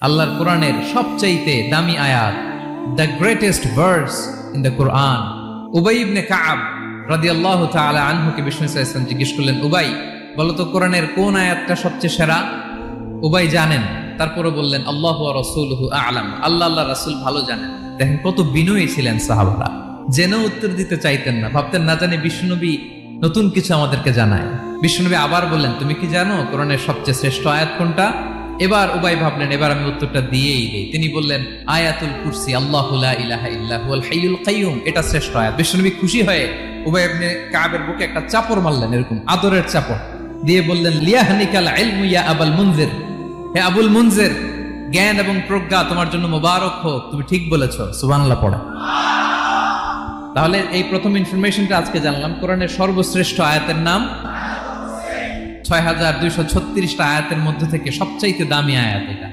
আল্লাহর কোরআনের সবচাইতে দামি আয়াত, the greatest verse in the Quran. উবাই ইবনে কাব রাদিয়াল্লাহু তাআলা আনহুকে বিষ্ণু সাল্লাল্লাহু আলাইহি ওয়াসাল্লাম জিজ্ঞেস করলেন, উবাই বলো তো কোরআনের কোন আয়াতটা সবচেয়ে সেরা? উবাই জানেন, তারপরে বললেন আল্লাহু ওয়া রাসূলুহু আ'লাম, আল্লাহ রাসূল ভালো জানেন। দেখেন কত বিনয়ী ছিলেন সাহাবারা, জেনেও উত্তর দিতে চাইতেন না, ভাবতেন না জানি বিষ্ণুনবী নতুন কিছু আমাদেরকে জানায়। বিষ্ণুনবী আবার বললেন, তুমি কি জানো কোরআনের সবচেয়ে শ্রেষ্ঠ আয়াত কোনটা? এবার উবাই ভাবলেন এবার আমি উত্তরটা দিয়েই দেই। তিনি বললেন আয়াতুল কুরসি, আল্লাহু লা ইলাহা ইল্লা হুয়াল হাইয়ুল কাইয়ুম, এটা শ্রেষ্ঠ আয়াত। বিষ্ণুনবী খুশি হয়ে উবাই ইবনে কাবের বুকে একটা চাপড় মারলেন, এরকম আদরের চাপড় দিয়ে বললেন, লিয়াহনিকাল ইলমু ইয়া আবুল মুনজির, হে আবুল মুনজির, জ্ঞান এবং প্রজ্ঞা তোমার জন্য মোবারক হোক, তুমি ঠিক বলেছো। সুবহানাল্লাহ পড়ে। তাহলে এই প্রথম ইনফরমেশনটা আজকে জানলাম, কোরআনের সর্বশ্রেষ্ঠ আয়াতের নাম ৬,২৩৬টা আয়াতের মধ্যে থেকে সবচাইতে দামি আয়াত এটা।